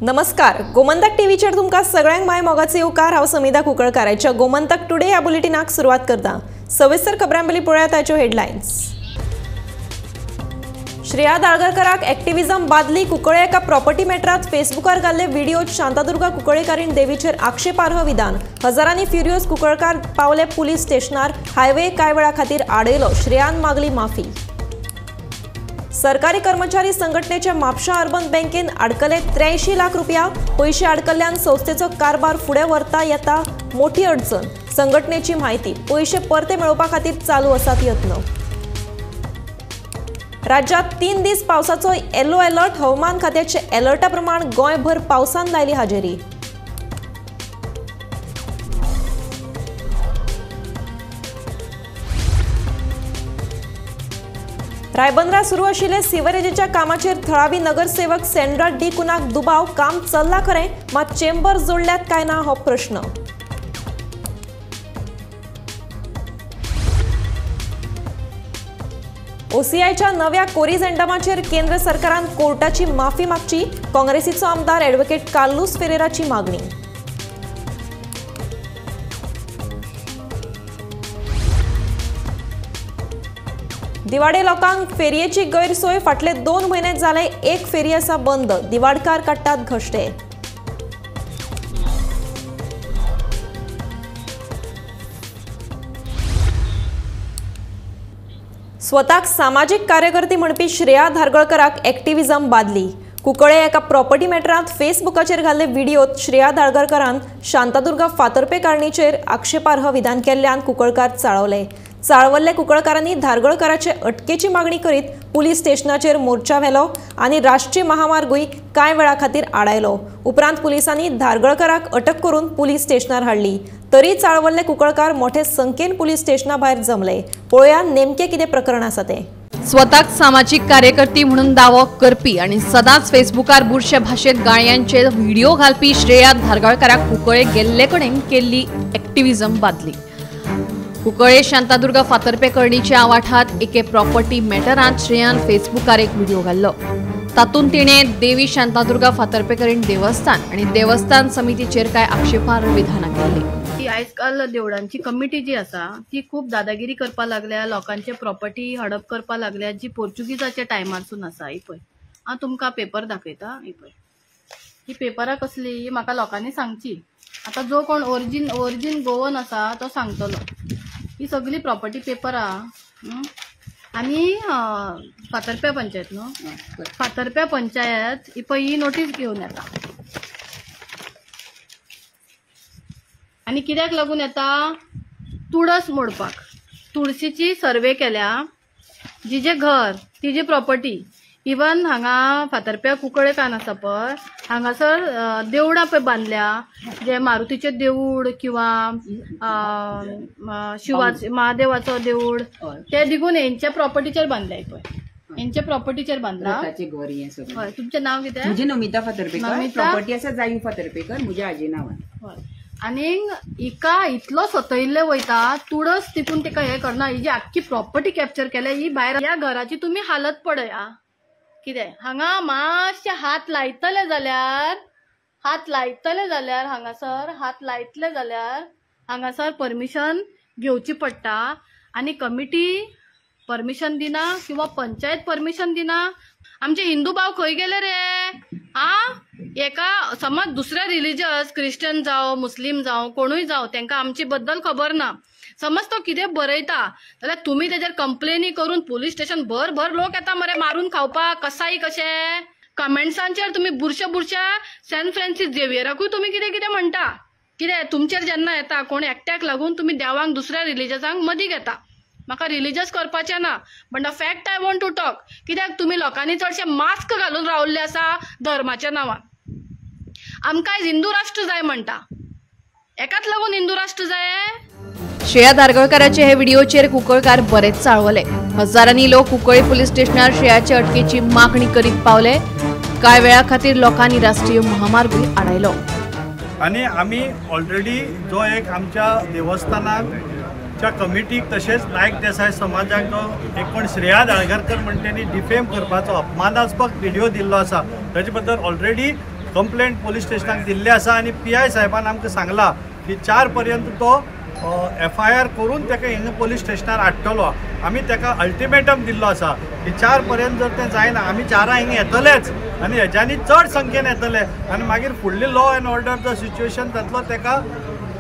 नमस्कार, गोमंतक टीव्हीचेर तुमकां सगळ्यांक माय मोगाचे येवकार। हांव समिधा कुंकळकाराच्या गोमंतक टुडे ह्या बुलेटिनाक सुरवात करता। सविस्तर खबरां पयलीं पळोवया ताच्यो हेडलायन्स। श्रेया धारगळकराक एक्टिव्हिजम बादली। कुंकळे एका प्रॉपर्टी मॅटरात फेसबुकार घाल्ले व्हिडिओ। शांतादुर्गा कुंकळेकारीण देवीचेर आक्षेपार्ह विधान। हजारांनी फ्युरियस कुंकळकार पावले पुलीस स्टेशनार। हायवे कांय वेळा खातीर आडयलो। श्रेयान मागली माफी। सरकारी कर्मचारी संघटनेच्या म्हापशा अर्बन बँकेन अडकले 83 लाख रुपया। पैसे अडकल्ल्यान संस्थेचो कारभार फुडें व्हरता येता मोठी अडचण। संघटनेची माहिती। पैसे परते मेळोवपा खातीर चालू आसात यत्न। राज्यात 3 दीस पावसाचो येलो अलर्ट। हवामान खात्याचे अलर्टा प्रमाण गोंयभर पावसान लायली हाजेरी। रायबंदरा सुरू आशिल्ले सिवरेजीच्या कामाचेर थळावी नगरसेवक सेंड्रा डी कुनाक दुबाव। काम चल्ला खरें, मात चेंबर जोडल्यात काय ना हो प्रश्न। ओसीआयच्या नव्या कोरिजेंडमाचेर केंद्र सरकारान कोर्टाची माफी मागची। काँग्रेसीचो आमदार ॲडव्होकेट कार्लोस फेरेराची मागणी। दिवाडे लोकांक फेरयेची गैरसोय। फाटले 2 म्हयने जाले एक फेरी आसा बंद। दिवाडकार काडटात घश्टे। स्वताक सामाजिक कार्यकर्ती म्हणपी श्रेया धारगळकराक एक्टिव्हिजम बादली। कुंकळे एका प्रॉपर्टी मॅटरात फेसबुकाचेर घाल्ले व्हिडिओत श्रेया धारगळकरान शांतादुर्गा फातर्पेकारणीचेर आक्षेपार्ह विधान केल्ल्यान कुंकळकार चाळवले। चाळवल्ले कुंकळकारांनी धारगळकराचे अटकेची मागणी करीत पुलीस स्टेशनाचेर मोर्चा व्हेलो आनी राष्ट्रीय महामार्गूय कांय वेळा खातीर आडायलो। उपरांत पुलिसांनी धारगळकराक अटक करून पुलीस स्टेशनार हाडली। तरी चाळवल्ले कुंकळकार मोठे संख्येन पुलीस स्टेशना भायर जमले। पळोवया नेमके कितें प्रकरण आसा ते। स्वताक सामाजिक कार्यकर्ती म्हणून दावो करपी आणि सदांच फेसबुकार बुरशे भाशेंत गाळयांचे व्हिडिओ घालपी श्रेया धारगळकराक कुंकळे गेल्ले कडेन केल्ली एक्टिव्हिजम बादली। कुंकळे शांतादुर्गा फातर्पेकरणीच्या आवाठांत एके प्रॉपर्टी मॅटरांत श्रेयान फेसबुकार एक व्हिडिओ घाल्लो। तातूंत तिणे देवी शांतादुर्गा फातर्पेकरीण देवस्थान आणि देवस्थान समितीचेर काय आक्षेपार्ह विधानां केल्ली। ती आजकाल देवळांची कमिटी जी आसा ती खूप दादागिरी करपा लागल्या, लोकांचे प्रॉपर्टी हडप करपा लागल्या, जी पोर्चुगीजाच्या टायमारसून आसा। ही पळय, हांव तुमकां पेपर दाखयता। ही पळय, ही पेपरां कसली, ही म्हाका लोकांनी सांगची। आता जो कोण ओरिजिन गोवन आसा तो सांगतलो। ही सगळी प्रॉपर्टी पेपरां आनी फातर्प्या पंचायत न्हू, फातर्प्या पंचायत ही पळय ही नोटीस घेवन येता। आनी कित्याक लागून येता, तुळस मोडपाक। तुळशीची सर्वे केल्या, जिजे घर तिजी प्रॉपर्टी, इवन हांगा फातर्प्या कुंकळेकान आसा पळय, हांगासर देवळां पळय बांदल्या, जे मारुतीचें देवूळ किंवा शिवाचे महादेवाचो देवूळ, ते दिगून हेंच्या प्रॉपर्टीचेर बांदल्या। पळय हेंच्या प्रॉपर्टीचेर बांदला। हय, तुमचें नांव कितें? म्हजें नमिता फातर्पेकर। प्रॉपर्टी आसा जायू फातर्पेकर, म्हज्या आजी नांवान। हय, आनी हिका इतलो सतयल्ले वयता, तुळस तितून तिका हे करना। ही जी आख्खी प्रॉपर्टी कॅप्चर केल्या, ही भायर ह्या घराची तुमी हालत पळया कितें। हांगा मातशे हात लायतले जाल्यार हांगासर परमिशन घेवची पडटा। आनी कमिटी परमिशन दिना किंवा पंचायत परमिशन दिना। आमचे हिंदू भाव खंय गेले रे? एका समज दुसरे रिलीजियस, क्रिश्चन जावं, मुस्लिम जावं, कोणूय जावं, तांकां आमचे बद्दल खबर ना। समज तो कितें बरयता जाल्यार तुमी तेजेर कंप्लेनी करून पुलीस स्टेशन भर लोक येता मरे मारून खावपाक। कसाई कशें कमेंट्सांचेर तुमी बुरशे सेंट फ्रांसीस झेवियराकूय तुमी कितें म्हणटा। कितें तुमचेर जेन्ना येता कोण एकट्याक लागून तुमी देवांक दुसऱ्या रिलीजियसांक मदीं घेता। म्हाका रिलीजियस करपाचें ना, but the fact I want to talk. कित्याक तुमी लोकांनी चडशे मास्क घालून रावल्ले आसा धर्माच्या नांवान। आमकां हिंदू राष्ट्र जाय म्हणटा, एकाच लागून हिंदू राष्ट्र जाय। श्रेया धारगळकराचे हे व्हिडिओचेर कुंकळकार बरेच चाळवले। हजारांनी लोक कुंकळे पुलीस स्टेशनार श्रेयाचे अटकेची मागणी करीत पावले। कांय वेळा खातीर लोकांनी राष्ट्रीय महामार्गूय आडायलो। आणि आम्ही ऑलरेडी जो एक आमच्या देवस्थानाच्या कमिटीक तसेच नायक देसाई समाजाक जो एक कोण श्रेया धारगळकर म्हणटा डिफेम करपाचो अपमानास्पद व्हिडिओ दिल्लो आसा, ताचे बद्दल ऑलरेडी कंप्लेंट पोलीस स्टेशनाक दिल्ली आसा आनी PI साहेबान आमकां सांगला की 4 पर्यंत तो FIR करून ताका हिंगा पोलीस स्टेशनार हाडटलो. आमी ताका अल्टिमेटम दिल्लो आसा की 4 पर्यंत जर तें जायना आमी 4 हिंगा येतलेच आनी हेज्यांनी चड संख्येन येतले आनी मागीर फुडली लॉ एंड ऑर्डर जो सिच्युएशन जातलो ताका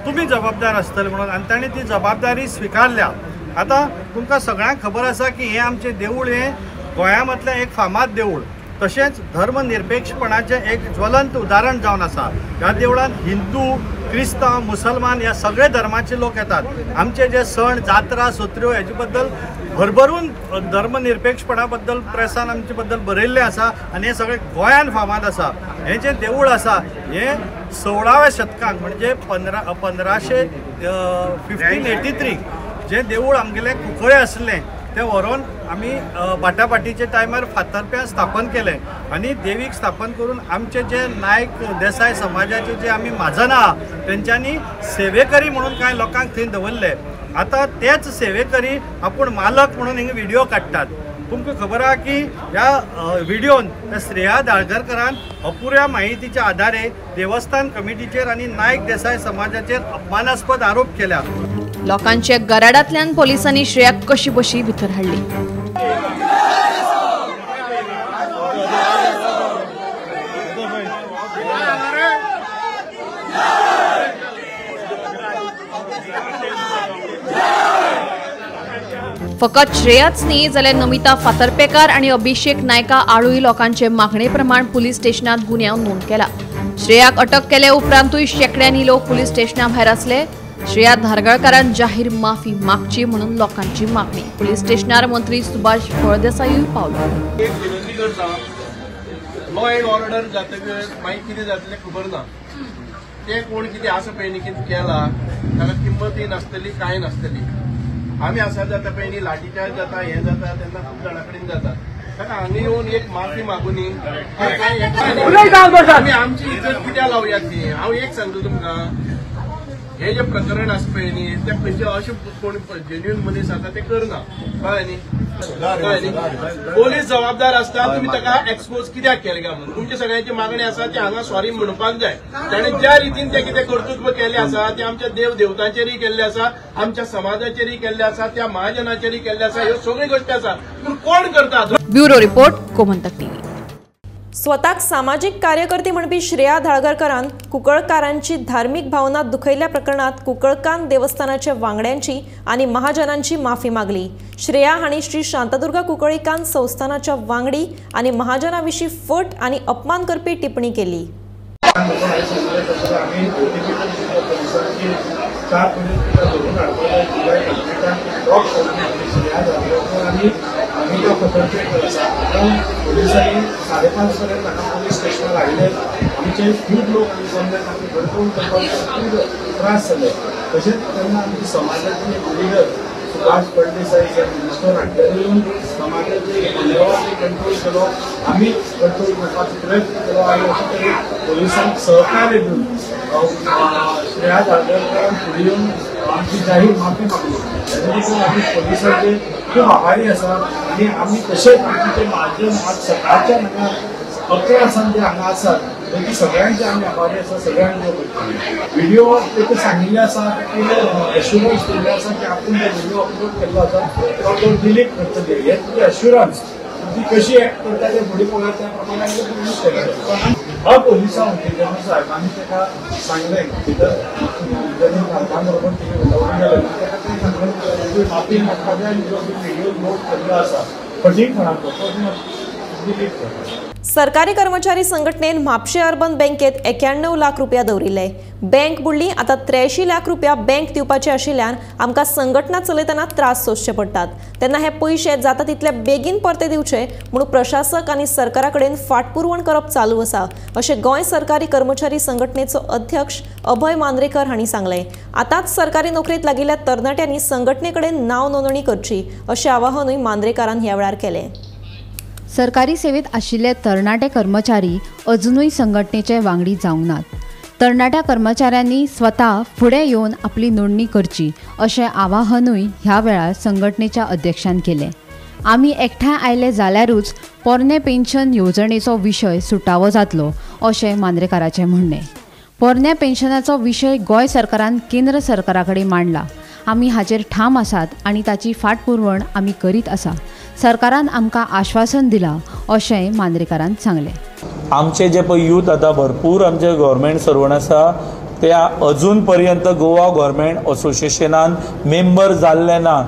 तुमी जबाबदार आसतले म्हणून आनी ताणें ती जबाबदारी स्विकारल्या. आतां तुमकां सगळ्यांक खबर आसा की हें आमचें देवूळ हें गोंया मदलें एक फामाद देवूळ, तशेंच धर्मनिरपेक्षपणाचें एक ज्वलंत उदाहरण जावन आसा. ह्या देवळांत हिंदू, क्रिस्तांव, मुसलमान ह्या सगळे धर्माचे लोक येतात. आमचे जे सण, जात्रा, सत्र्यो हेजे बद्दल भरभरून धर्मनिरपेक्षपणा बद्दल प्रेसान आमचे बद्दल बरयल्लें आसा आनी हें सगळें गोंयान फामाद आसा. हें जें देवूळ आसा हें 16व्या शतकांत म्हणजे 1583 जें देवूळ आमगेलें कुंकळे आसलें तें व्हरोन आमी बाटाबाटीच्या टायमार फातर्प्यां स्थापन केलें आनी देवीक स्थापन करून आमचे जे नायक देसाय समाजाचे जे आमी महाजन आहा तेंच्यांनी सेवेकरी म्हणून कांय लोकांक थंय दवरले. आतां तेच सेवेकरी आपूण मालक म्हणून हिंगा व्हिडिओ काडटात. तुमकां खबर आहा की ह्या व्हिडिओन त्या श्रेया धारगळकरान अपुऱ्या माहितीच्या आधारे देवस्थान कमिटीचेर आनी नायक देसाय समाजाचेर अपमानास्पद आरोप केल्या. लोकांच्या गराडांतल्यान पोलिसांनी श्रेयाक कशी बशी भितर हाडली. फकत श्रेयाच न्ही जाल्यार नमिता फातर्पेकार आणि अभिषेक नायका आडूय लोकांचे मागणे प्रमाण पुलीस स्टेशनात गुन्यांव नोंद केला. श्रेयाक अटक केले उपरांतूय शेकड्यांनी लोक पुलीस स्टेशना भायर आसले. श्रेया धारगळकरान जाहीर माफी मागची म्हणून लोकांची मागणी. पुलीस स्टेशनार मंत्री सुभाष फळदेसाईय पावलो. एक विनंती करता, लॉ एंड ऑर्डर जातकीर मागीर कितें जातलें खबर ना. ते कोण कितें आसा पळय न्ही कितें केला ताका किंमतय नासतली कांय नासतली. आमी आसा जाता पळय न्ही लाठीचार्ज जाता हें जाता तेन्ना खूब जाणां कडेन जाता. ताका हांगा येवन एक माफी मागून आमी आमची इज्जत कित्याक लावया ती. हांव एक सांगता तुमकां, हे जे प्रकरण आसा पळय न्ही ते खंयचे अशें कोण जेन्युइन मनीस आसा ते करना कळ्ळें न्ही. पोलीस जबाबदार आसता, तुम्ही ताका एक्सपोज कित्याक केले काय म्हणून. तुमची सगळ्यांची मागणी आसा ती हांगा सॉरी म्हणपाक जाय. ताणें ज्या रितीन ते कितें कर्तुत्व केले आसा ते आमच्या देव देवतांचेरय केल्ले आसा, आमच्या समाजाचेरय केल्ले आसा, त्या महाजनाचेरय केल्ले आसा. ह्यो सगळ्यो गोश्टी आसा पूण कोण करता. Bureau report Gomantak TV. स्वताक सामाजिक कार्यकर्ती म्हणपी श्रेया धारगळकरान कुंकळकारांची धार्मिक भावना दुखयल्या प्रकरणात कुंकळकान देवस्थानाच्या वांगड्यांची आणि महाजनांची माफी मागली. श्रेया हांणी श्री शांतादुर्गा कुंकळीकान संस्थानाच्या वांगडी आणि महाजनाविशीं फट आणि अपमान करपी टिप्पणी केली. पोलिसांनी 5:30 पर्यंत पोलीस स्टेशनार हाडले. आमचे खूब लोक भरपूर खूब त्रास जाले. तशेंच तेन्ना आमची समाजाची लिडर सुभाष फळदेसाई जे मिनिस्टर हाडलेले येवन समाजाची देवांनी कंट्रोल केलो. आमी कंट्रोल करपाचो प्रयत्न केलो आनी अशे तरेन पोलिसांक सहकार्य दिवन श्रेया धारगळकरान फुडें येवन आमची जाहीर माफी मागली. तेजे देखून आमी पोलिसांचे खूब आभारी आसा आनी आमी तशेंच आमचे महाजन आज सकाळच्यान हांगा 11 वर्सां जे हांगा आसात तांची सगळ्यांचे आमी आभारी आसा. सगळ्यांक व्हिडिओ ताका सांगिल्ले आसा की एश्युरन्स दिल्ले आसा की आपूण जे व्हिडिओ अपलोड केल्लो आसा तो डिलीट करतले. हे तुजी एश्युरन्स ती कशी एक्ट करता ते फुडें पळोवया त्या प्रमाणे पुलीस केलें. हो पोलिसां उलयतना साहेबांनी ताका सांगलें भितर जेन्ना साहेबां बरोबर तिणें उलोवंक गेलें ताका तें सांगलें माफी मागपाक जाय आनी जो व्हिडिओ लोड केल्लो आसा फटींगपणाचो तो डिलीट करता. सरकारी कर्मचारी संघटनेन म्हापशें अर्बन बँकेत 91 लाख रुपया दवरिल्ले. बँक बुडली. आता 83 लाख रुपया बँक दिवपाचे आशिल्ल्यान आमकां संघटना चलयतना त्रास सोंसचे पडटात. तेन्ना हे पयशे जाता तितले बेगीन परते दिवचे म्हणून प्रशासक आनी सरकारा कडेन फाटपुरवण करप चालू आसा अशें गोंय सरकारी कर्मचारी संघटनेचो अध्यक्ष अभय मांद्रेकर हांणी सांगलें. आतांच सरकारी नोकरेंत लागिल्ल्या तरणाट्यांनी संघटने कडेन नांव नोंदणी करची अशें आवाहनूय मांद्रेकारान ह्या वेळार केलें. सरकारी सेवेत आशिल्ले तरणाटे कर्मचारी अजूनही संघटनेचे वांगडी जावंक नात. तरणाट्या कर्मचाऱ्यांनी स्वता फुडें येवन आपली नोंदणी करची अशें आवाहनूय ह्या वेळार संघटनेच्या अध्यक्षान केलें. आमी एकठांय आयले जाल्यारूच पोरणे पेन्शन येवजणेचो विशय सुटावो जातलो अशें मांद्रेकाराचें म्हणणें. पोरण्या पेन्शनाचो विशय गोंय सरकारान केंद्र सरकारा कडेन मांडला. आमी हाचेर ठाम आसात आनी ताची फाटपुरवण आमी करीत आसा. सरकारान आमकां आश्वासन दिलां अशेंय मांद्रेकारान सांगलें. आमचे जे पळय यूथ आतां भरपूर आमचे गव्हर्मेंट सर्वंट आसा ते अजून पर्यंत गोवा गव्हर्मेंट असोसिएशनान मेंबर जाल्ले ना.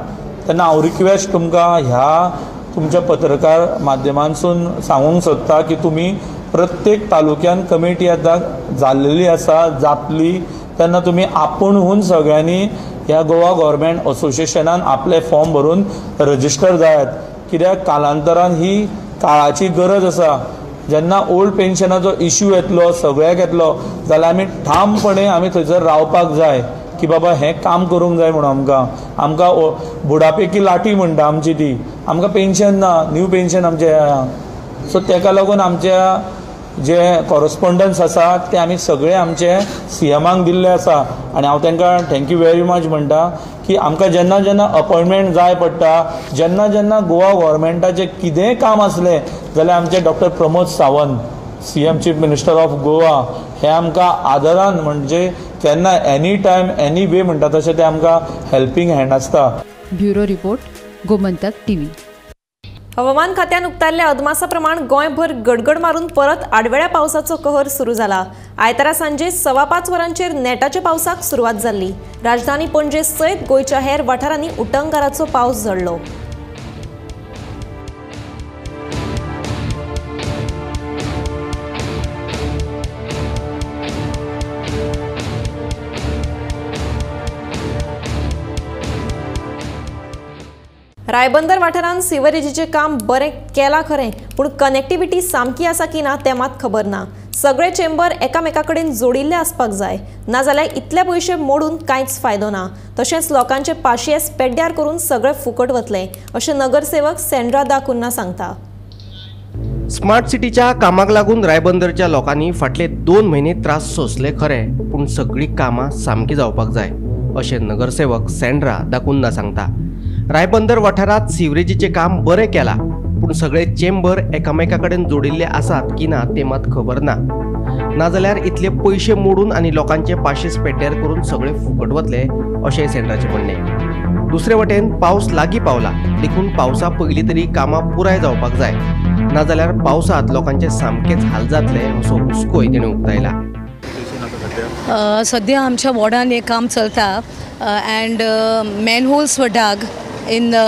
तेन्ना हांव रिक्वेस्ट तुमकां ह्या तुमच्या पत्रकार माध्यमांतसून सांगूंक सोदता की तुमी प्रत्येक तालुक्यान कमिटी आतां जाल्लेली आसा, जातली तेन्ना तुमी आपुणून सगळ्यांनी ह्या गोवा गव्हर्मेंट असोसिएशनान आपले फॉर्म भरून रजिस्टर जायात. कित्याक कालांतरान ही काळाची गरज आसा. जेन्ना ओल्ड पेन्शनाचो इश्यू येतलो सगळ्याक येतलो जाल्यार आमी ठामपणे आमी थंयसर रावपाक जाय की बाबा हें काम करूंक जाय म्हणून आमकां बुढापेकी लाटी म्हणटा आमची ती. आमकां पेन्शन ना, न्यू पेन्शन आमचें. सो तेका लागून आमच्या जे कॉरस्पॉन्डन्स आसा ते आमी सगळे आमचे CMाक दिल्ले आसा आनी हांव तांकां थँक्यू व्हेरी मच म्हणटा की आमकां जेन्ना जेन्ना अपॉयंटमेंट जाय पडटा, जेन्ना जेन्ना गोवा गव्हर्मेंटाचें कितेंय काम आसलें जाल्यार आमचे doctor Pramod Sawant CM chief minister of Goa हे आमकां आदरान म्हणजे केन्ना एनी टायम एनी वे म्हणटा तशें ते आमकां हेल्पिंग हँड आसता. Bureau report, Gomantak TV. हवामान खात्यान उक्तायल्ल्या अदमासा प्रमाण गोंयभर गडगड मारून परत आडवेळ्या पावसाचो कहर सुरू जाला. आयतारा सांजे 5:15 वरांचेर नेटाच्या पावसाक सुरवात जाल्ली. राजधानी पणजे सयत गोंयच्या हेर वाठारांनी उटंगाराचो पावस झडलो. रायबंदर वाठारांत सिवरेजीचें काम बरें केलां खरें, पूण कनेक्टिविटी सामकी आसा की ना तें मात खबर ना. सगळे चेंबर एकामेका कडेन जोडिल्ले आसपाक जाय, नाजाल्यार इतले पयशे मोडून कांयच फायदो ना. तशेंच लोकांचे पाशयेस पेड्ड्यार करून सगळे फुकट वतले अशें नगरसेवक सेंड्रा दा कुन्ना सांगता. स्मार्ट सिटीच्या कामाक लागून रायबंदरच्या लोकांनी फाटले 2 म्हयने त्रास सोंसले खरे, पूण सगळीं कामां सामकी जावपाक जाय अशें नगरसेवक सेंड्रा दा कुन्ना सांगता. रायबंदर वाठारांत सिवरेजीचे काम बरें केलां, पूण सगळे चेंबर एकामेका कडेन जोडिल्ले आसात की ना तें मात खबर ना. नाजाल्यार इतले पयशे मोडून आनी लोकांचे पाशेस पेड्ड्यार करून सगळे फुकट वतले अशें सेंड्राचें म्हणणें. दुसरे वटेन पावस लागीं पावला, देखून पावसा पयलीं तरी कामां पुराय जावपाक जाय, नाजाल्यार पावसांत लोकांचे सामकेच हाल जातले असो हुस्कोय तेणें उक्तायला. सध्या आमच्या वॉर्डान हें काम चलता and manholes were dug in the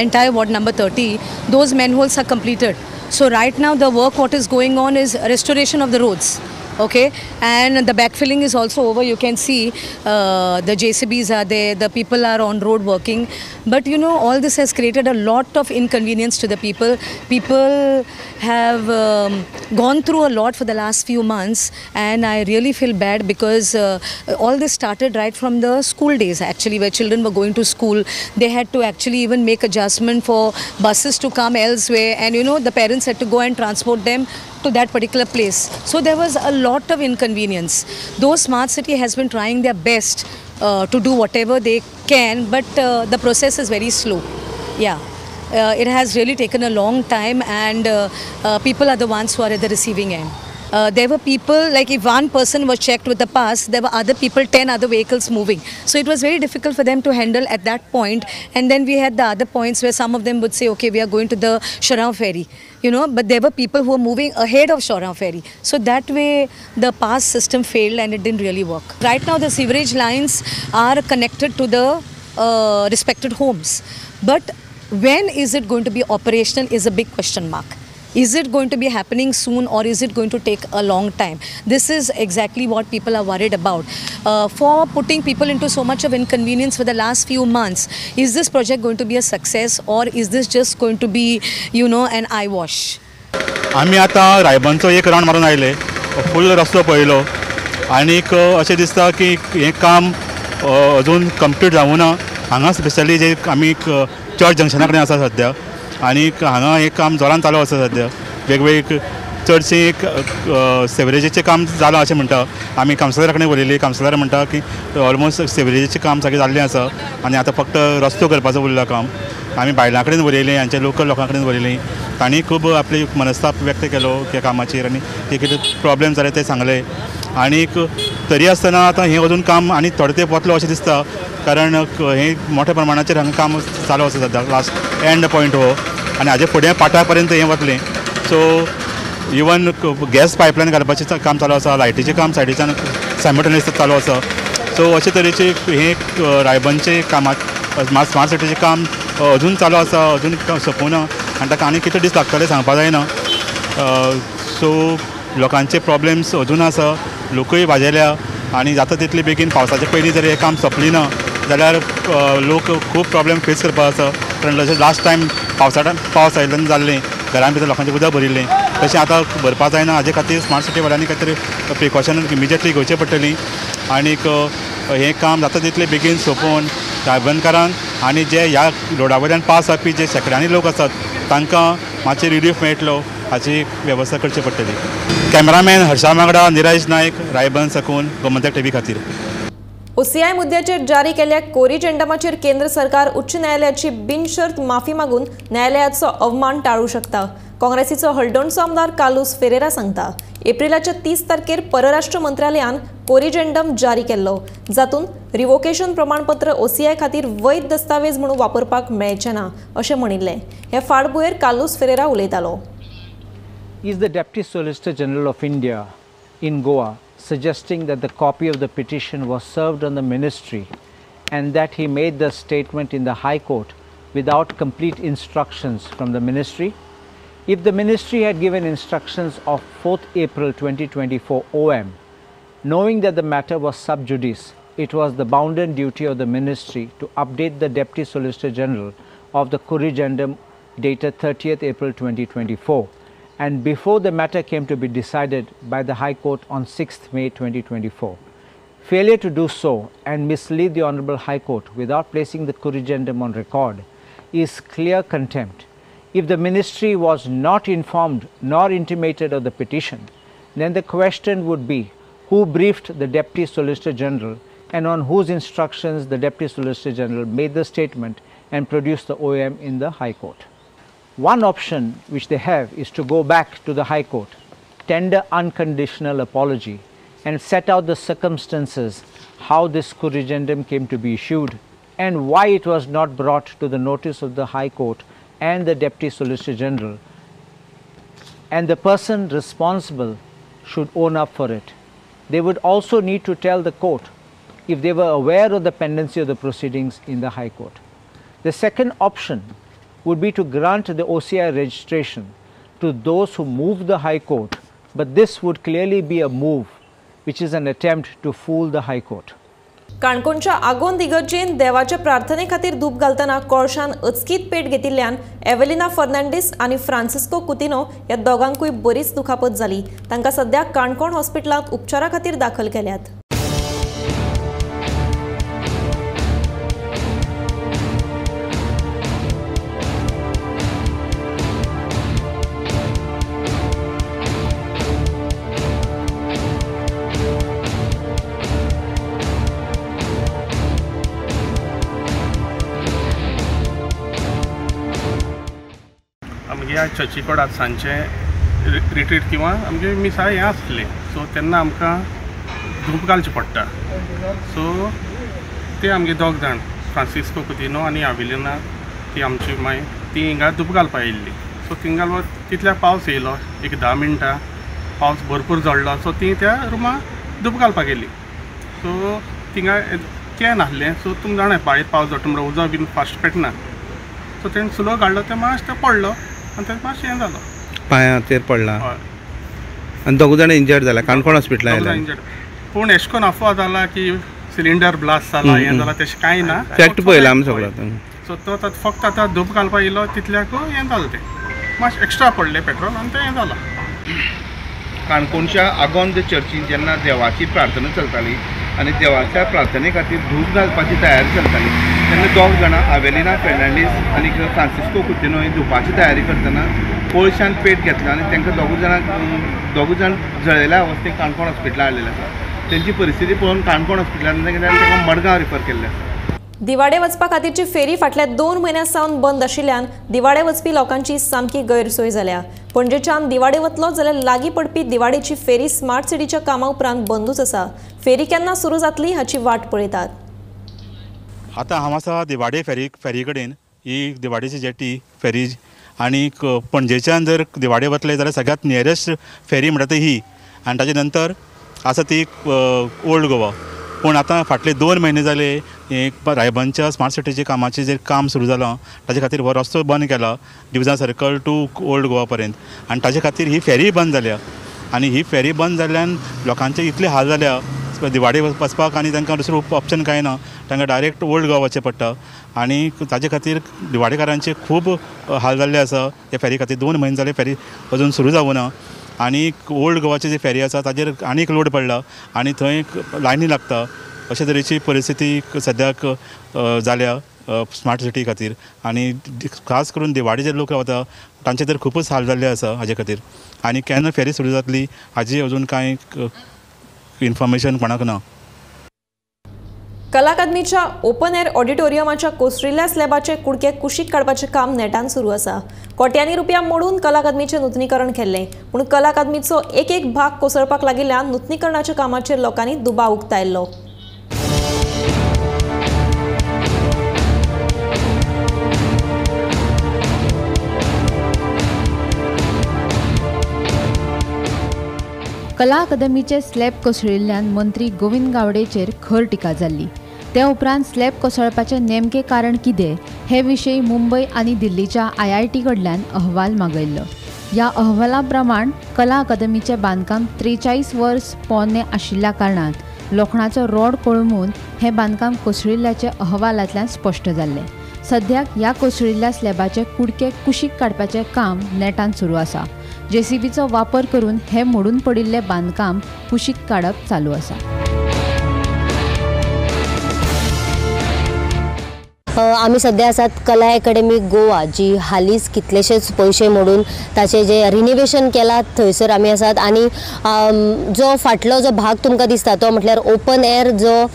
entire ward number 30. Those manholes are completed. So right now the work what is going on is restoration of the roads. Okay, and the backfilling is also over. You can see the JCBs are there, the people are on road working, but you know all this has created a lot of inconvenience to the people. People have gone through a lot for the last few months, and I really feel bad because all this started right from the school days actually, where children were going to school. They had to actually even make adjustment for buses to come elsewhere, and you know the parents had to go and transport them to that particular place. So there was a lot of inconvenience. Though Smart City has been trying their best to do whatever they can, but the process is very slow. Yeah, it has really taken a long time, and people are the ones who are at the receiving end. There were people, like if one person was checked with the pass, there were other people, 10 other vehicles moving. So it was very difficult for them to handle at that point. And then we had the other points where some of them would say, okay, we are going to the Shorround Ferry, you know, but there were people who were moving ahead of Shorround Ferry. So that way the pass system failed and it didn't really work. Right now the sewerage lines are connected to the respected homes. But when is it going to be operational is a big question mark. Is it going to be happening soon, or is it going to take a long time? This is exactly what people are worried about. For putting people into so much of inconvenience for the last few months, is this project going to be a success, or is this just going to be, you know, an eyewash? आम्ही आता रायबंदचो एक round मारून आयले, फुल रस्तो पळयलो, आनीक अशें दिसता की हें काम अजून कंप्लीट जावूना. हांगा स्पेशली जे आमी चर्च जंक्शना कडेन आसा सद्या, आनीक हांगा एक काम जोरान चालू आसा सद्या. वेगवेगळी चडशें सेवरेजीचें काम जालां अशें म्हणटा. आमी कावन्सिलरा कडेन उलयली. कावन्सिलर म्हणटा की ऑलमोस्ट सेवरेजीचें काम सगळें जाल्लें आसा आनी आतां फक्त रस्तो करपाचो उरला काम. आमी बायलां कडेन उलयलीं, हांचे लोकल लोकां कडेन उलयलीं. तांणी खूब आपली मनस्ताप व्यक्त केलो ह्या कामाचेर आनी ते कितें प्रॉब्लेम जाले ते सांगले. आनीक तरी आसतना आतां हें अजून काम आनी थोडे तेंप वतलो अशें दिसता, कारण हें मोठ्या प्रमाणाचेर हांगा काम चालू आसा सद्या. लास्ट एंड पॉयंट हो आनी हाजे फुडें पाटा पर्यंत हें वतलें. सो इवन गॅस पायपलायन घालपाचें काम चालू आसा, लायटीचें काम सायडीच्यान सायमल्टेनियस चालू आसा. सो अशे तरेचे हें रायबंदचें कामाक स्मार्ट सिटीचें काम अजून चालू आसा, अजून सोंपूना आनी ताका आनी कितें दीस लागतले सांगपा जायना. सो लोकांचे प्रॉब्लेम्स अजून आसा, लोकूय वाजेल्या आनी जाता तितले बेगीन पावसाचे पयलीं जर हें काम सोंपलें ना जाल्यार लोक खूब प्रॉब्लेम फेस करपा आसा. कारण जशें लास्ट टायम पावस आयिल्ल्यान जाल्लें, घरां भितर लोकांचें उदक भरिल्लें, तशें आतां भरपा जायना. हाजे खातीर स्मार्ट सिटी वाल्यांनी खंय तरी प्रिकॉशन इमिजिएटली घेवचें पडटलीं. आनीक हें काम जाता तितलें बेगीन सोंपोवन रायबंदकारांक आनी जे ह्या रोडा वयल्यान पास जावपी जे शेकड्यांनी लोक आसात तांकां मातशें रिलीफ मेळटलो हाची वेवस्था करची पडटली. कॅमेरामॅन हर्षा मागडा, निराज नायक, रायबंद साकून, गोमंतक टीव्ही खातीर. OCI मुद्द्याचेर जारी केल्ल्या कोरिजेंडमाचेर केंद्र सरकार उच्च न्यायालयाची बिनशर्त माफी मागून न्यायालयाचो अवमान टाळू शकता. काँग्रेसीचो हळडोणचो आमदार कार्लोस फेरेरा सांगता. एप्रिलाच्या 30 तारखेर परराष्ट्र मंत्रालयान कोरिजेंडम जारी केल्लो, जातून रिवोकेशन प्रमाणपत्र OCI खातीर वैध दस्तावेज म्हणून वापरपाक मेळचें ना अशें म्हणिल्लें. हे फाटभुंयेर कार्लोस फेरेरा उलयतालो. Is the Deputy Solicitor General of India in Goa suggesting that the copy of the petition was served on the ministry and that he made the statement in the High Court without complete instructions from the ministry? If the ministry had given instructions of 4th April 2024 OM, knowing that the matter was sub judice, it was the bounden duty of the ministry to update the Deputy Solicitor General of the corrigendum dated 30th April 2024 and before the matter came to be decided by the High Court on 6th May 2024. Failure to do so and mislead the Honourable High Court without placing the corrigendum on record is clear contempt. If the ministry was not informed nor intimated of the petition, then the question would be who briefed the Deputy Solicitor General and on whose instructions the Deputy Solicitor General made the statement and produced the OM in the High Court. One option which they have is to go back to the High Court, tender unconditional apology and set out the circumstances how this corrigendum came to be issued and why it was not brought to the notice of the High Court and the Deputy Solicitor General, and the person responsible should own up for it. They would also need to tell the court if they were aware of the pendency of the proceedings in the High Court. The second option would be to grant the OCI registration to those who moved the High Court, but this would clearly be a move which is an attempt to fool the High Court. काणकोणच्या आगोंद इगर्जेन देवाच्या प्रार्थने खातीर धूप घालतना कोळशान अचकीत पेट घेतिल्ल्यान Evelina Fernandes आनी Francisco Coutinho ह्या दोगांकूय बरीच दुखापत जाली. तांकां सध्या काणकोण हॉस्पिटलांत उपचारा खातीर दाखल केल्यात. आमच्या चर्चीकडेन सांजचे रिट्रीट किंवा आमगे मिसा हें आसलें, सो तेन्ना आमकां धूप घालचें पडटा. सो ते आमगे दोग जाण फ्रांसिस्को कुतिनो आनी आवेलिना ती आमची मागीर ती हिंगा धूप घालपाक येयल्ली. सो थिंगा तितल्या पावस येयलो, एक 10 मिनटां पावस भरपूर जळ्ळो. सो ती त्या रुमाक धूप घालपाक गेली. सो थिंगा कॅन आसलें. सो तुमी जाणां भायर पावस जळटा म्हणल्यार उजो बीन फास्ट पेटना. सो तेणें सुलो घालो, ते मातशें ते पडलो आनी तें मातशें हें जालो, पांयाचेर पडला. आनी दोग जाण इंजर्ड जाला, काणकोण हॉस्पिटलांत आयला. पूण एशें करून अफवा जाला की सिलिंडर ब्लास्ट जाला, हें जाला, तशें कांय ना. फॅक्ट पळयला आमी सगळो. सो तो फक्त आतां धूप घालपाक येयलो तितल्याक हें जालें, तें मातशें एक्स्ट्रा पडलें पेट्रोल आनी तें हें जालां. काणकोणच्या आगोंद चर्चीन जेन्ना देवाची प्रार्थना चलताली आनी देवाच्या प्रार्थने खातीर धूप घालपाची तयारी चलताली, तेन्ना दोग जाणां आवेलिना फेर्नांडीस आनी फ्रांसिस्को कुटिनो ही धुवपाची तयारी करतना कोळशान पेट घेतला आनी तांकां दोग जाण जळयल्या अवस्थेत काणकोण हॉस्पिटलांत हाडलेले आसा. तेंची परिस्थिती पळोवन काणकोण हॉस्पिटलांत तांकां मडगांव रिफर केल्ले आसा. दिवाडे वचपा खातीरची फेरी फाटल्या 2 म्हयन्यां सावन बंद आशिल्ल्यान दिवाडे वचपी लोकांची सामकी गैरसोय जाल्या. पणजेच्यान दिवाडे वतलो जाल्यार लागीं पडपी दिवाडेची फेरी स्मार्ट सिटीच्या कामा उपरांत बंदूच आसा. फेरी केन्ना सुरू जातली हाची वाट पळयतात. आतां हांव आसा दिवाडे फेरी कडेन. ही दिवाडेची जेटी फेरी आनी पणजेच्यान जर दिवाडे वतले जाल्यार सगळ्यांत नियरेस्ट फेरी म्हणटा ती ही आनी ताजे नंतर आसा ती ओल्ड गोवा. पूण आतां फाटले 2 म्हयने जाले रायबंदच्या स्मार्ट सिटीच्या कामाचें जे काम सुरू जालां ताजे खातीर हो रस्तो बंद केला division circle to Old Goa पर्यंत. आनी ताजे खातीर ही फेरी बंद जाल्या. आनी ही फेरी बंद जाल्ल्यान लोकांचे इतले हाल जाल्या दिवाडे वचपाक आनी तांकां दुसरो ऑप्शन कांय ना. तांकां डायरेक्ट ओल्ड गोवा वचचें पडटा आनी ताजे खातीर दिवाडेकारांचे खूब हाल जाल्ले आसा. ह्या फेरी खातीर 2 म्हयने जाले फेरी अजून सुरू जावूं ना. आनी ओल्ड गोवाची जी फेरी आसा ताजेर आनीक लोड पडला आनी थंय लायनी लागता. अशे तरेची परिस्थिती सद्याक जाल्या स्मार्ट सिटी खातीर. आनी खास करून दिवाडे जे लोक रावता तांचे तर खूबच हाल जाल्ले आसा हाजे खातीर. आनी केन्ना फेरी सुरू जातली हाजी अजून कांय इन्फॉर्मेशन कोणाक ना. कला अकादमीच्या ओपन एअर ऑडिटोरियमाच्या कोसळिल्ल्या स्लॅबाचे कुडके कुशीक काडपाचें काम नेटान सुरू आसा. कोट्यांनी रुपया मोडून कला अकादमीचें नूतनीकरण केल्लें. पूण कला अकादमीचो एक भाग कोसळपाक लागिल्ल्यान नूतनीकरणाच्या कामाचेर लोकांनी दुबाव उक्तायल्लो. कला अकादमीचे स्लॅब कोसळिल्ल्यान मंत्री गोविंद गावडेचेर खर टिका जाल्ली. त्या उपरांत स्लॅब कोसळपाचें नेमकें कारण कितें हे विशीं मुंबय आनी दिल्लीच्या IIT कडल्यान अहवाल मागयल्लो. ह्या अहवाला प्रमाण कला अकादमीचें बांदकाम 43 वर्स पोरणे आशिल्ल्या कारणान लोखणाचो रोड कळमून हें बांदकाम कोसळिल्ल्याचें अहवालांतल्यान स्पश्ट जाल्लें. सद्याक ह्या कोसळिल्ल्या स्लॅबाचे कुडके कुशीक काडपाचें काम नेटान सुरू आसा. JCBचो वापर करून हे मोडून पडिल्लें बांदकाम कुशीक काडप चालू आसा. आमी सध्या आसात कला अकॅडमी गोवा जी हालींच कितलेशेच पयशे मोडून ताचे जे रिनोवेशन केला थंयसर आमी आसात. आनी जो फाटलो जो भाग तुमकां दिसता तो म्हटल्यार ओपन एअर जो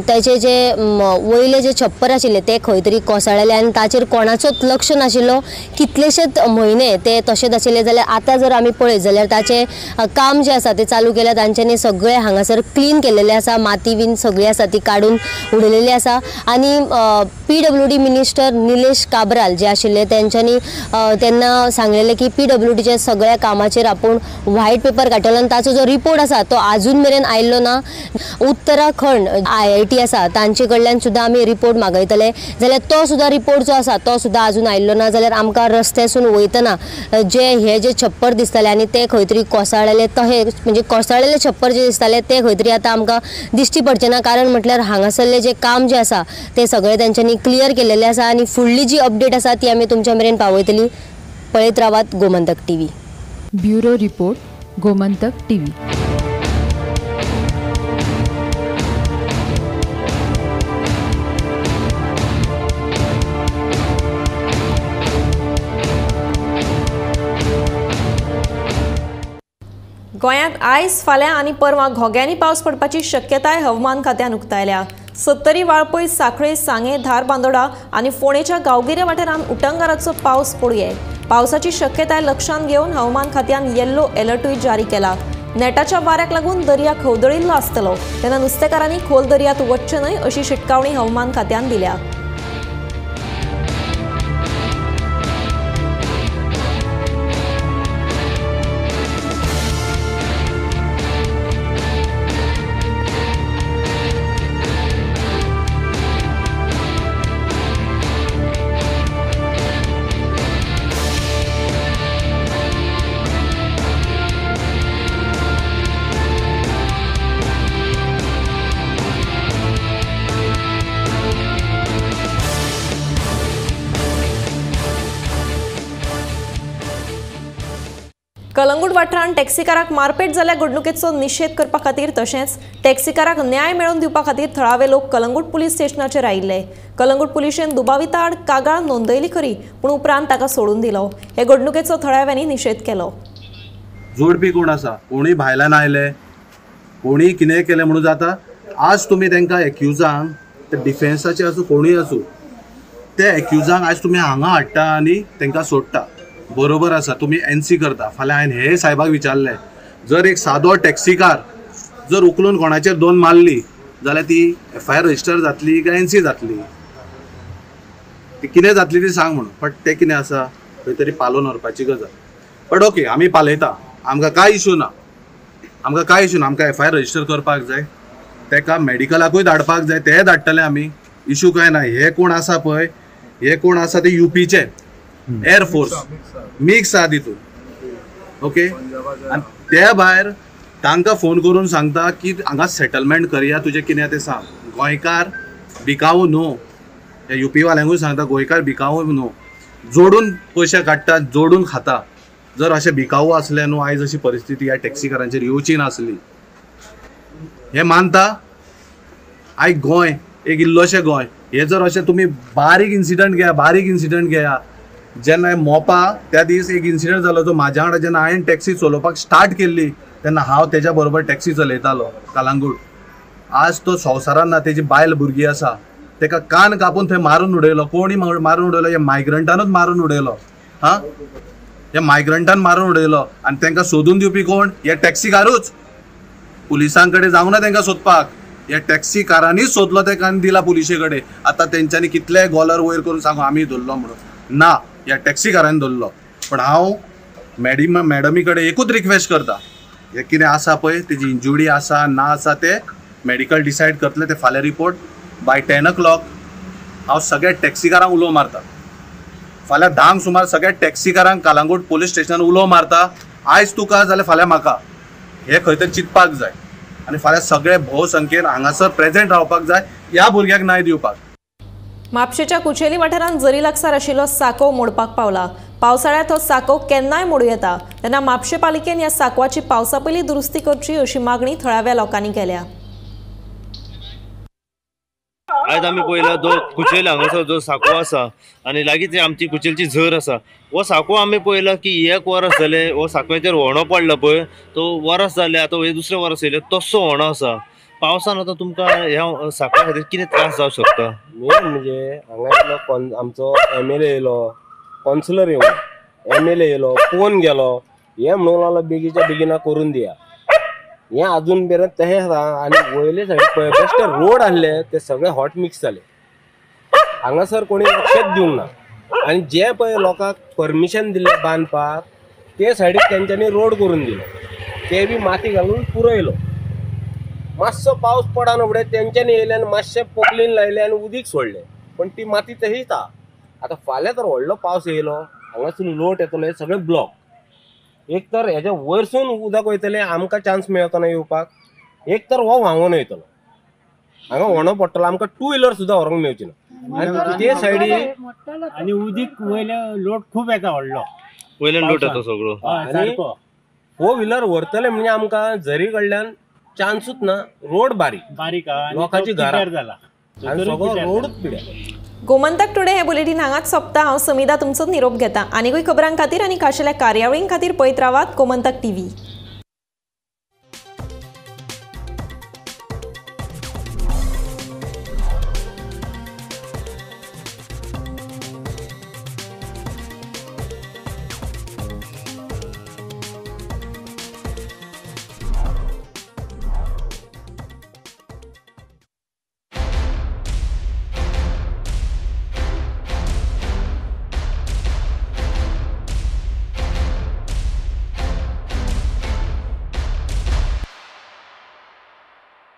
ताचे जे वयले जे छप्पर आशिल्ले ते खंय तरी कोसळ्ळेले आनी ताचेर कोणाचोच लक्ष नाशिल्लो. कितलेशेच म्हयने ते तशेंच आशिल्ले जाल्यार आतां जर आमी पळयत जाल्यार ताचें काम जे आसा ते चालू केल्या. तांच्यांनी सगळे हांगासर क्लीन केलेले आसा. माती बीन सगळी आसा ती काडून उडयलेली आसा. आनी PWD मिनिस्टर निलेश काब्राल जे आशिल्ले त्यांच्यानी त्यांना सांगलेले की PWDच्या सगळ्या कामाचेर आपूण व्हाईट पेपर काडटलो आनी ताचो जो रिपोर्ट आसा तो अजून मेरेन आयिल्लो ना. उत्तराखंड IIT आसा तांचे कडल्यान सुद्दां आमी रिपोर्ट मागयतले जाल्यार तो सुद्दां रिपोर्ट जो आसा तो सुद्दां अजून आयिल्लो ना. जाल्यार आमकां रस्त्यासून वयतना जे छप्पर दिसताले आनी ते खंय तरी कोसळ्ळेले तहे म्हणजे कोसळ्ळेले छप्पर जे दिसताले ते खंय तरी आतां आमकां दिश्टी पडचे ना. कारण म्हटल्यार हांगासरले जे काम जे आसा ते सगळे त्यांच्यानी क्लियर केलेले आसा. आनी फुडली जी अपडेट आसा ती आमी तुमच्या मेरेन पावयतली. पळयत रावात Gomantak TV. Bureau report Gomantak TV. गोंयांत आयज फाल्यां आनी परवां घोग्यांनी पावस पडपाची शक्यताय हवामान खात्यान उक्तायल्या. 70 वाळपय सांखळे सांगे धार बांदोडा आनी फोंडेच्या गांवगिऱ्या वाठारांत उटंगाराचो पावस पडूं पावसाची शक्यताय लक्षांत घेवन हवामान खात्यान येल्लो अलर्टूय जारी केला. नेटाच्या वाऱ्याक लागून दर्या खवदळिल्लो आसतलो तेन्ना नुस्तेकारांनी खोल दर्यांत वचचें न्हय अशी शिटकावणी हवामान खात्यान दिल्या. कलंगूट वाठारांत टॅक्सीकाराक मारपेट जाल्ल्या घडणुकेचो निशेध करपा खातीर तशेंच टॅक्सीकाराक न्याय मेळोवन दिवपा खातीर थळावे लोक कलंगूट पुलीस स्टेशनाचेर आयिल्ले. कलंगूट पुलिशेन दुबाविता आड कागाळ नोंदयली खरी, पूण उपरांत ताका सोडून दिलो. हे घडणुकेचो थळाव्यांनी निशेध केलो. जोडपी कोण आसा, कोणी भायल्यान आयले, कोणी कितें केलें म्हणून जाता. आज तुमी तांकां एक्युजांक, ते डिफेन्साचे आसूं कोणूय आसूं, ते एक्युजांक आज तुमी हांगा हाडटा आनी तांकां सोडटा. बरोबर आसा, तुमी एनसी करता. फाल्यां हांवें हे साहेबाक विचारलें, जर एक सादो टॅक्सीकार जर उखलून कोणाचेर 2 मारली जाल्यार ती FIR रजिस्टर जातली काय एनसी जातली, ती कितें जातली ती सांग म्हणून. बट ते कितें आसा, खंय तरी पालोवन व्हरपाची गजाल. बट ओके, आमी पालयता, आमकां कांय इशू ना, आमकां FIR रजिस्टर करपाक जाय, तेका मेडिकलाकूय धाडपाक जाय, ते धाडटले आमी, इशू काय ना. हे कोण आसा पळय, हे कोण आसा ते UPचे एअरफोर्स मिक्स आहा तितून. ओके, आनी त्या भायर तांकां फोन करून सांगता की हांगा सेटलमेंट करया, तुजें कितें तें सांग. गोंयकार भिकावू न्हू, त्या UP वाल्यांकूय सांगता गोंयकार भिकावू न्हू, जोडून पयशे काडटा, जोडून खाता. जर अशें भिकावू असले न्हू, आयज अशी परिस्थिती ह्या टॅक्सीकारांचेर येवची नासली. हे मानता. आयज गोंय एक इल्लोशें गोंय, हे जर अशें तुमी बारीक इन्सिडंट घेया. जेन्ना मोपा त्या दीस एक इन्सिडंट जालो तो म्हाज्या वांगडा, जेन्ना हांवें टॅक्सी चलोवपाक स्टार्ट केल्ली तेन्ना हांव तेज्या बरोबर टॅक्सी चलयतालो कलंगूट. आज तो संवसारान ना, तेजी बायल भुरगीं आसा, तेका कान कापून थंय मारून उडयलो. कोणी मारून उडयलो? हे मायग्रंटानूच मारून उडयलो. हे मायग्रंटान मारून उडयलो. आनी तांकां सोदून दिवपी कोण? हे टॅक्सीकारूच. पुलिसां कडेन जावना तांकां सोदपाक, हे टॅक्सीकारांनीच सोदलो तेका आनी दिला पुलिशे कडेन. आतां तेंच्यांनी कितले गोलर वयर करून सांगू आमी धरलो म्हणून, ना, ह्या टॅक्सीकारांनी धरलो. पण हांव मॅडमी कडेन एकूच रिक्वेस्ट करता, हे कितें आसा पळय, तेजी इंजुरी आसा ना आसा ते मेडिकल डिसायड करतले. ते फाल्यां रिपोर्ट बाय 10 o'clock हांव सगळ्या टॅक्सीकारांक उलो मारता. फाल्यां 10 सुमार सगळ्या टॅक्सीकारांक कलंगूट पुलीस स्टेशनार उलो मारता. आयज तुका जाल्यार फाल्यां म्हाका, हे खंय तरी चिंतपाक जाय. आनी फाल्यां सगळे भोवसंख्येन हांगासर प्रेजेंट रावपाक जाय, ह्या भुरग्याक न्याय दिवपाक. म्हापशेच्या कुचेली वाठारांत जरी लागसार आशिल्लो साको मोडपाक पावला. पावसाळ्यांत हो साको केन्नाय मोडूं येता, तेन्ना म्हापशे पालिकेन ह्या साकवाची पावसा पयलीं दुरुस्ती करची अशी मागणी थळाव्या लोकांनी केल्या. आयज आमी पळयला जो कुचेल हांगासर जो साको आसा आनी लागींच आमची कुचेलची झर आसा, हो साको आमी पळयला की 1 वर्स जालें हो साकव्याचेर व्हणो पडला पळय, तो वर्स जालें, आतां हे दुसरें वर्स येयलें, तसो व्हणो आसा. पावसान आतां तुमकां ह्या साकव्या खातीर कितें त्रास जावंक शकता? मेन म्हणजे हांगा येयलो आमचो MLA येयलो, कावन्सिलर येयलो, MLA येयलो, फोन गेलो, हे म्हणून लागलो बेगीच्या बेगिना करून दिया. हे अजून पर्यंत तशें आसा. आनी वयले सायडीक पळय बेश्टे रोड आहले ते सगळे हॉट मिक्स जाले. हांगासर कोणी लक्षच दिवंक ना. आनी जे पळय लोकांक परमिशन दिल्लें बांदपाक ते सायडीक तेंच्यांनी रोड करून दिलो, ते बी माती घालून पुरयलो. मातसो पावस पडना फुडें तेंच्यांनी येयले आनी मातशें पोकलीन लायलें आनी उदीक सोडलें, पण ती माती तशीच आहा. आतां फाल्यां तर व्हडलो पावस येयलो, हांगासून लोट येतलो, हे सगळे ब्लॉक. एक तर हेज्या वयरसून उदक वयतलें, आमकां चान्स मेळचो ना येवपाक. एक तर हो व्हांवून वयतलो, हांगा व्हणो पडटलो, आमकां 2 व्हिलर सुद्दां व्हरोंक मेळची ना. आनी ते सायडीक आनी उदीक वयले लोट खूब येता व्हडलो, वयल्यान लोट येता सगळो. आनी 4 व्हिलर व्हरतले म्हणजे आमकां झरी कडल्यान चान्सूच ना. रोड बारीक लोकांची घरां जाला आनी सगळो रोडूच पिड्या. गोमंतक टुडे हे बुलेटिन हांगाच सोंपता. हांव समिधा तुमचो निरोप घेता. आनीकूय खबरां खातीर आनी खाशेल्या कार्यावळीं खातीर पळयत रावात गोमंतक TV.